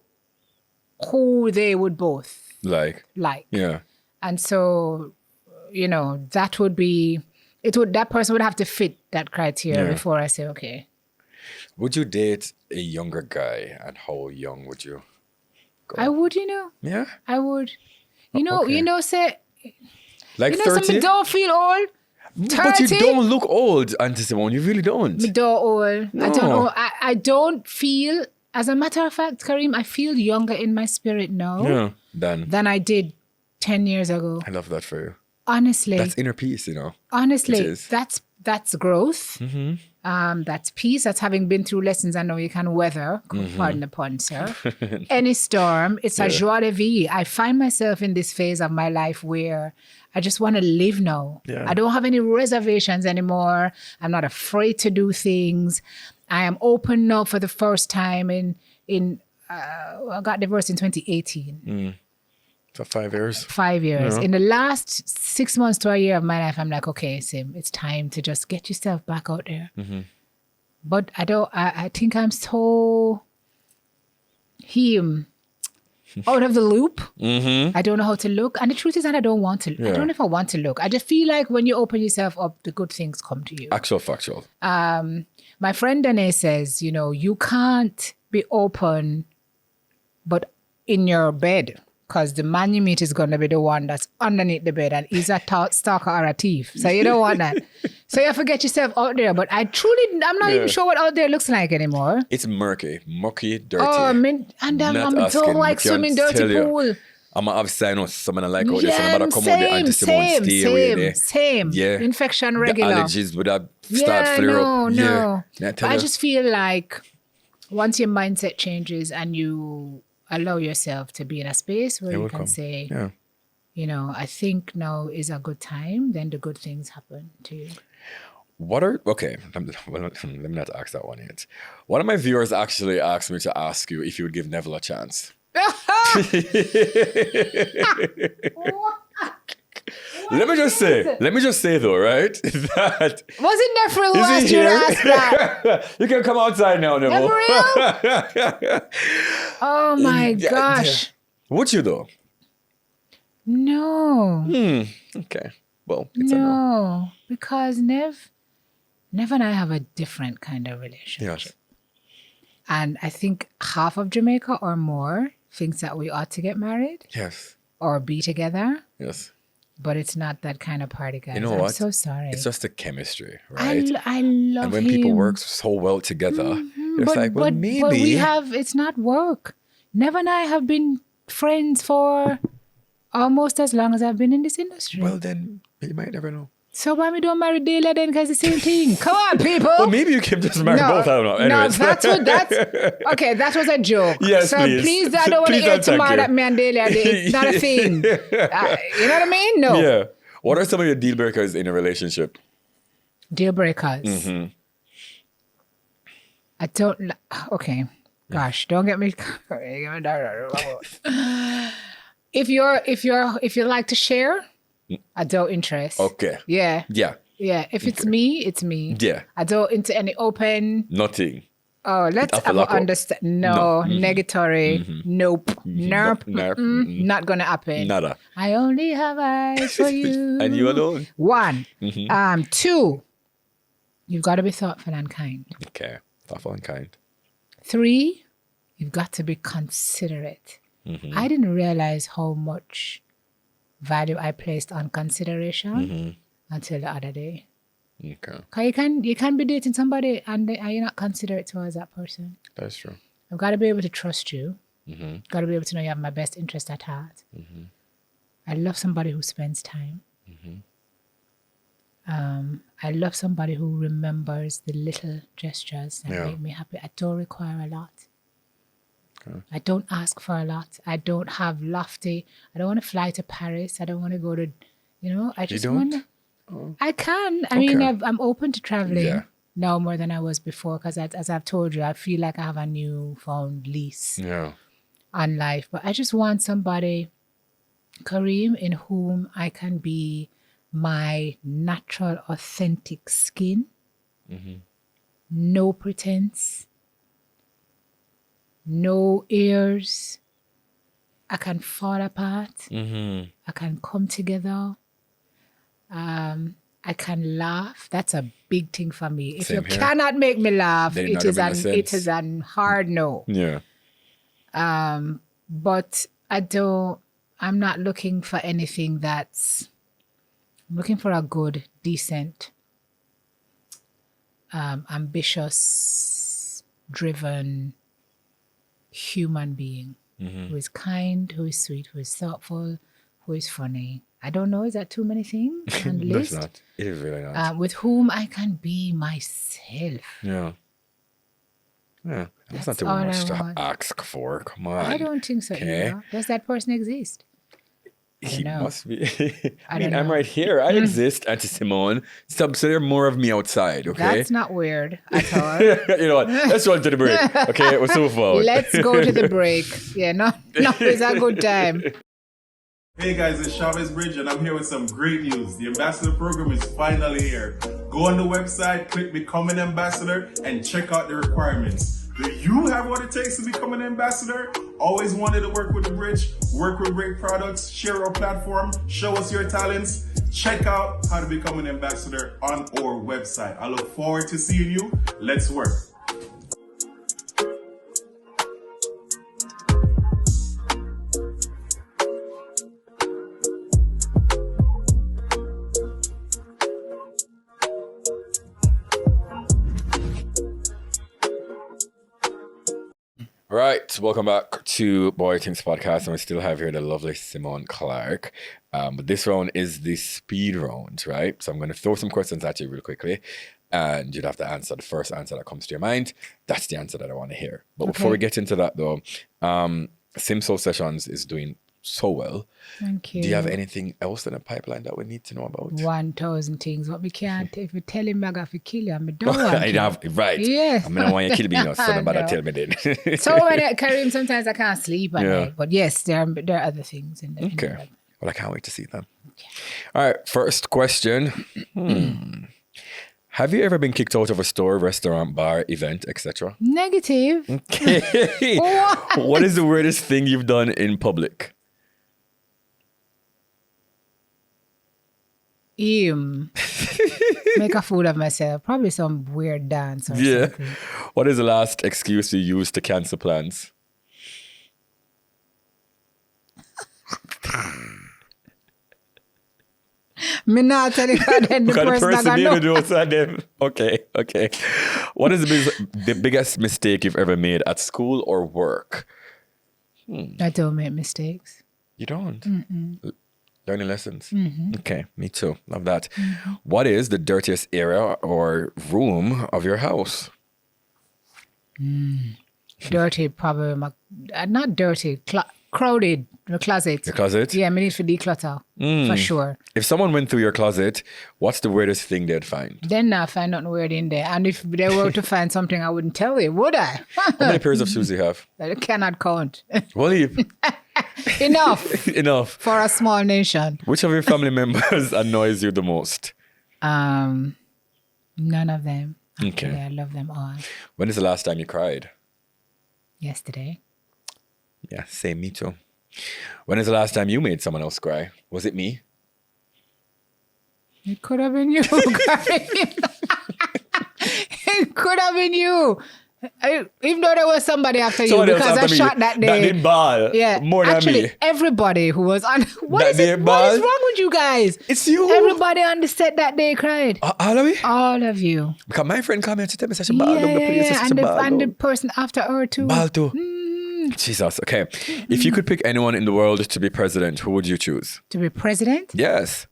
B: who they would both
A: Like.
B: like.
A: Yeah.
B: And so, that would be, that person would have to fit that criteria before I say, okay.
A: Would you date a younger guy, and how young would you go?
B: I would,
A: Yeah.
B: I would.
A: Okay.
B: Say,
A: Like
B: some
A: 30?
B: don't feel old. 30?
A: But you don't look old, Auntie Simone. You really don't.
B: Me don't old.
A: No.
B: I don't know. I don't feel, as a matter of fact, Karim, I feel younger in my spirit now
A: Yeah. Then
B: than I did 10 years ago.
A: I love that for you.
B: Honestly.
A: That's inner peace,
B: Honestly,
A: It is.
B: that's growth. That's peace. That's having been through lessons I know you can weather. Pardon the pun, sir. Any storm. It's a joie de vivre. I find myself in this phase of my life where I just want to live now.
A: Yeah.
B: I don't have any reservations anymore. I'm not afraid to do things. I am open now for the first time I got divorced in 2018.
A: For 5 years.
B: 5 years.
A: Yeah.
B: In the last 6 months to a year of my life, I'm like, okay, Sim, it's time to just get yourself back out there. But I think I'm so out of the loop.
A: Mm-hmm.
B: I don't know how to look. And the truth is that I don't want to. I don't know if I want to look. I just feel like when you open yourself up, the good things come to you.
A: Actual factual.
B: My friend Danae says, you know, you can't be open, but in your bed, because the man you meet is going to be the one that's underneath the bed and he's a stalker or a thief. So you don't want that. So you have to get yourself out there. But I'm not even sure what out there looks like anymore.
A: It's murky, dirty.
B: Oh, man. And I'm so like swimming dirty pool.
A: I'm going to have sign out someone like out there. So I'm going to come out there and just stay away there.
B: Same. Yeah. Infection regular.
A: The allergies would have start flare up.
B: No. But I just feel like once your mindset changes and you allow yourself to be in a space where you can say, you know, I think now is a good time, then the good things happen to you.
A: Okay, let me not ask that one yet. One of my viewers actually asked me to ask you if you would give Neville a chance. Let me just say though, right? That
B: was it Neville who asked you to ask that?
A: You can come outside now, Neville.
B: Oh my gosh.
A: Would you though?
B: No.
A: Okay. Well, it's a no.
B: Because Nev and I have a different kind of relationship.
A: Yes.
B: And I think half of Jamaica or more thinks that we ought to get married.
A: Yes.
B: Or be together.
A: Yes.
B: But it's not that kind of party, guys.
A: You know what?
B: I'm so sorry.
A: It's just the chemistry, right?
B: I love
A: And when
B: him.
A: people work so well together, it's like, well, maybe.
B: But it's not work. Nev and I have been friends for almost as long as I've been in this industry.
A: Well, then, you might never know.
B: So why we don't marry Dela then? Because it's the same thing. Come on, people.
A: Well, maybe you can just marry both. I don't know. Anyways.
B: No, okay, that was a joke.
A: Yes,
B: so
A: please.
B: I don't want to hear tomorrow that me and Dela, it's not a thing. You know what I mean? No.
A: Yeah. What are some of your deal breakers in a relationship?
B: Deal breakers?
A: Mm-hmm.
B: I don't... Okay. Gosh, don't get me... If you like to share... I don't interest.
A: Okay.
B: Yeah.
A: Yeah.
B: Yeah. If it's me, it's me.
A: Yeah.
B: I don't into any open.
A: Nothing.
B: Oh, let's have a understand. No. Negatory. Nope. Nerp. Not gonna happen.
A: Nada.
B: I only have eyes for you.
A: And you alone.
B: 1. 2. You've got to be thoughtful and kind.
A: Okay. Thoughtful and kind.
B: 3. You've got to be considerate. I didn't realize how much value I placed on consideration until the other day.
A: Okay.
B: Because you can be dating somebody and you're not considerate towards that person.
A: That's true.
B: I've got to be able to trust you. Got to be able to know you have my best interest at heart. I love somebody who spends time. I love somebody who remembers the little gestures that make me happy. I don't require a lot. I don't ask for a lot. I don't have lofty. I don't want to fly to Paris. I don't want to go to, I just want to. I can. I mean, I'm open to traveling now more than I was before because as I've told you, I feel like I have a newfound lease on life. But I just want somebody, Kareem, in whom I can be my natural, authentic skin. No pretense. No ears. I can fall apart. I can come together. I can laugh. That's a big thing for me. If you cannot make me laugh, it is an hard no.
A: Yeah.
B: But I'm not looking for anything I'm looking for a good, decent, ambitious, driven human being who is kind, who is sweet, who is thoughtful, who is funny. I don't know, is that too many things on the list?
A: That's not. It is really not.
B: With whom I can be myself.
A: Yeah. That's not too much to ask for. Come on.
B: I don't think so.
A: Okay.
B: Does that person exist?
A: He must be. I'm right here. I exist, Auntie Simone. So there are more of me outside, okay?
B: That's not weird at all.
A: You know what? Let's run to the break, okay? We'll move forward.
B: Let's go to the break. Yeah, no, it's a good time.
D: Hey guys, it's Chavez Bridge and I'm here with some great news. The Ambassador Program is finally here. Go on the website, click Become an Ambassador and check out the requirements. Do you have what it takes to become an ambassador? Always wanted to work with the bridge, work with great products, share our platform, show us your talents. Check out how to become an ambassador on our website. I look forward to seeing you. Let's work.
A: Right, welcome back to Boy Things Podcast, and we still have here the lovely Simone Clarke. But this round is the speed round, right? So I'm going to throw some questions at you real quickly, and you'd have to answer the first answer that comes to your mind. That's the answer that I want to hear. But before we get into that, though, SimSoul Sessions is doing so well.
B: Thank you.
A: Do you have anything else in the pipeline that we need to know about?
B: 1,000 things. What we can't, if you tell him I got to kill you, I don't want
A: I have, right.
B: Yes.
A: I mean, I want you to kill me, no, so nobody tell me then.
B: So when I carry him, sometimes I can't sleep at night. But yes, there are other things in there.
A: Okay. Well, I can't wait to see them. Okay. All right, first question. Have you ever been kicked out of a store, restaurant, bar, event, etc.?
B: Negative.
A: Okay. What is the weirdest thing you've done in public?
B: Make a fool of myself. Probably some weird dance or something.
A: What is the last excuse you used to cancel plans?
B: Me not tell you that then the person
A: even knows them. Okay. What is the biggest mistake you've ever made at school or work?
B: I don't make mistakes.
A: You don't? Learning lessons. Okay, me too. Love that. What is the dirtiest area or room of your house?
B: Dirty, probably. Not dirty, crowded. The closet.
A: Your closet?
B: Yeah, I need to declutter for sure.
A: If someone went through your closet, what's the weirdest thing they'd find?
B: Then I find nothing weird in there. And if they were to find something, I wouldn't tell you, would I?
A: How many pairs of shoes do you have?
B: I cannot count.
A: Well,
B: Enough.
A: Enough.
B: For a small nation.
A: Which of your family members annoys you the most?
B: None of them.
A: Okay.
B: Actually, I love them all.
A: When is the last time you cried?
B: Yesterday.
A: Yeah, same, me too. When is the last time you made someone else cry? Was it me?
B: It could have been you. It could have been you. Even though there was somebody after you because I shot that day.
A: That did ball.
B: Yeah.
A: More than
B: actually,
A: me.
B: everybody who was on. What is wrong with you guys?
A: It's you.
B: Everybody on the set that day cried.
A: All of me?
B: All of you.
A: Because my friend called me and she told me such a ball.
B: And the person after her too.
A: Ball too. Jesus. Okay. If you could pick anyone in the world to be president, who would you choose?
B: To be president?
A: Yes.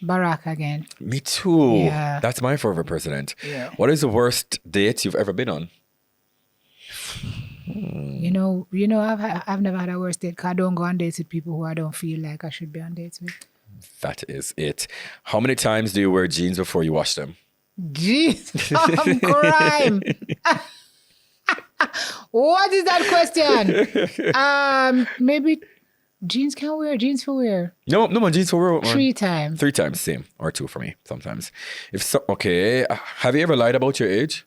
B: Barack again.
A: Me too.
B: Yeah.
A: That's my favorite president.
B: Yeah.
A: What is the worst date you've ever been on?
B: You know, I've never had a worst date because I don't go on dates with people who I don't feel like I should be on dates with.
A: That is it. How many times do you wear jeans before you wash them?
B: Jeez, crime. What is that question? Maybe jeans can wear, jeans for wear.
A: No, jeans for wear.
B: 3 times.
A: 3 times, same. Or 2 for me, sometimes. Okay. Have you ever lied about your age?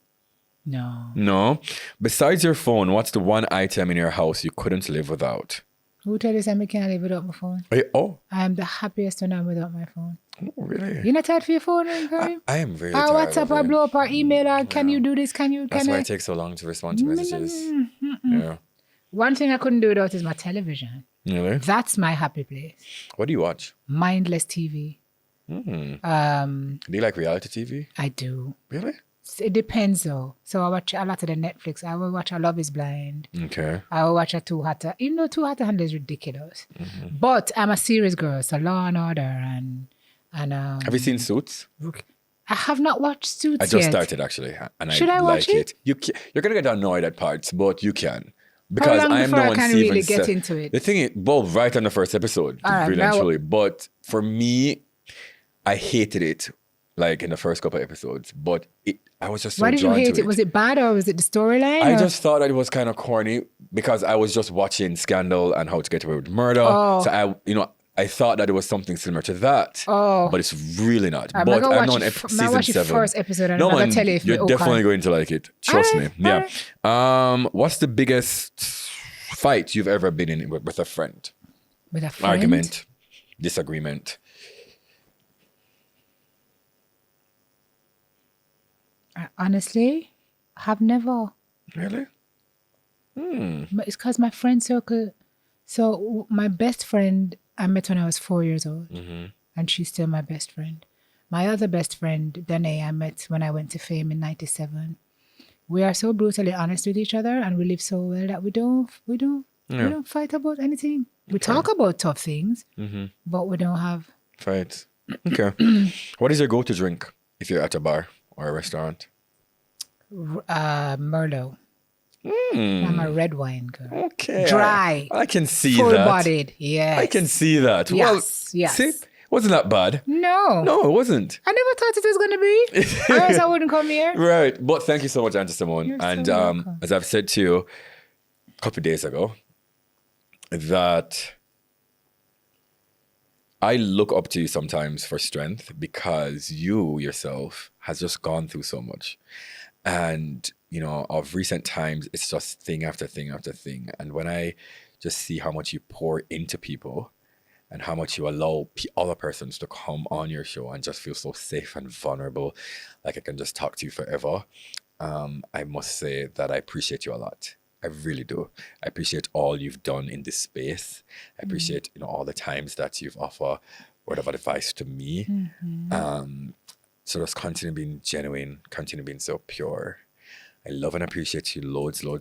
A: No. Besides your phone, what's the one item in your house you couldn't live without?
B: Who tell you I can't live without my phone?
A: Oh.
B: I am the happiest when I'm without my phone.
A: Oh, really?
B: You're not tired for your phone, Karim?
A: I am very
B: Our
A: tired.
B: WhatsApp, or blow up our email, or can you do this?
A: That's why it takes so long to respond to messages. Yeah.
B: One thing I couldn't do without is my television.
A: Really?
B: That's my happy place.
A: What do you watch?
B: Mindless TV.
A: Do you like reality TV?
B: I do.
A: Really?
B: It depends though. So I watch a lot of the Netflix. I will watch a Love is Blind.
A: Okay.
B: I will watch a Too Hot to, even though Too Hot to Handle is ridiculous. But I'm a series girl, so Law and Order and
A: have you seen Suits?
B: I have not watched Suits
A: I just
B: yet.
A: started actually, and
B: Should I watch
A: like it. You're gonna get annoyed at parts, but you can.
B: Because how long before I can really get into it?
A: The thing is, right on the first episode, really and truly. But for me, I hated it, like in the first couple of episodes. But I was just so
B: Why did you
A: drawn
B: hate
A: to
B: it? Was it bad or was it the storyline?
A: I just thought that it was kind of corny because I was just watching Scandal and How to Get Away with Murder.
B: Oh.
A: So I thought that it was something similar to that.
B: Oh.
A: But it's really not.
B: I'm
A: But
B: gonna
A: I'm
B: watch
A: on season
B: watch the
A: 7.
B: first episode and
A: No,
B: I'm gonna
A: man,
B: tell you if
A: you're
B: me
A: definitely
B: okay.
A: going to like it. Trust me.
B: Alright,
A: Yeah. What's the biggest fight you've ever been in with a friend?
B: With a friend?
A: Argument, disagreement.
B: I honestly have never.
A: Really?
B: But it's because my friend circle. So my best friend I met when I was 4 years old, and she's still my best friend. My other best friend, Danae, I met when I went to Fame in '97. We are so brutally honest with each other, and we live so well that we don't fight about anything. We talk about tough things, but we don't have
A: Fights. Okay. What is your go-to drink if you're at a bar or a restaurant?
B: Merlot. I'm a red wine girl.
A: Okay.
B: Dry.
A: I can see that.
B: Full-bodied. Yes.
A: I can see that.
B: Yes.
A: Well,
B: Yes.
A: see, wasn't that bad?
B: No.
A: No, it wasn't.
B: I never thought it was going to be. Or else I wouldn't come here.
A: Right. But thank you so much, Auntie Simone.
B: You're so
A: And
B: welcome.
A: as I've said to you a couple of days ago, that I look up to you sometimes for strength because you yourself has just gone through so much. And, you know, of recent times, it's just thing after thing after thing. And when I just see how much you pour into people and how much you allow other persons to come on your show and just feel so safe and vulnerable, like I can just talk to you forever, I must say that I appreciate you a lot. I really do. I appreciate all you've done in this space. I appreciate, you know, all the times that you've offered word of advice to me. So just continue being genuine, continue being so pure. I love and appreciate you loads. So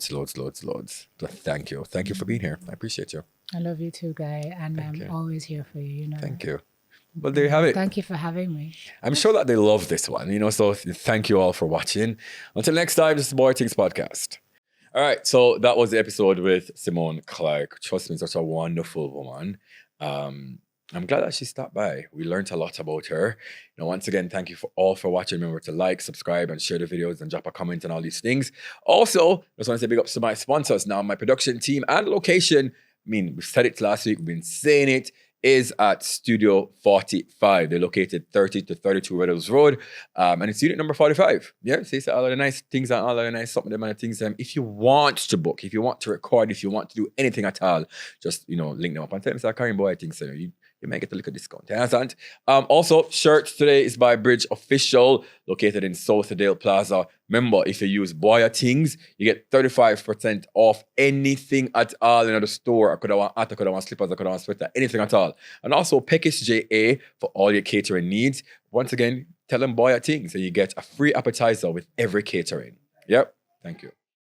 A: thank you. Thank you for being here. I appreciate you.
B: I love you too, Guy. And I'm
A: you.
B: always here for you, you know.
A: Thank you. Well, there you have it.
B: Thank you for having me.
A: I'm sure that they love this one, you know, so thank you all for watching. Until next time, this is the Boy Things Podcast. All right, so that was the episode with Simone Clarke. Trust me, such a wonderful woman. I'm glad that she stopped by. We learned a lot about her. You know, once again, thank you for watching. Remember to like, subscribe, and share the videos and drop a comment and all these things. Also, just want to say big ups to my sponsors now, my production team and location. I mean, we said it last week, we've been saying it, is at Studio 45. They're located 30 to 32 Riddles Road. And it's unit number 45. Yeah, see, so all of the nice things and all of the nice something of the things. If you want to book, if you want to record, if you want to do anything at all, just, you know, link them up and tell them, say, Karim Boy, I think so. You may get a little discount. You understand? Also, shirt today is by Bridge Official, located in Southdale Plaza. Remember, if you use Boya Things, you get 35% off anything at all in the store. I could have want hat, I could have want slippers, I could have want sweater, anything at all. And also, Peckish JA for all your catering needs. Once again, tell them Boya Things, and you get a free appetizer with every catering. Yep. Thank you.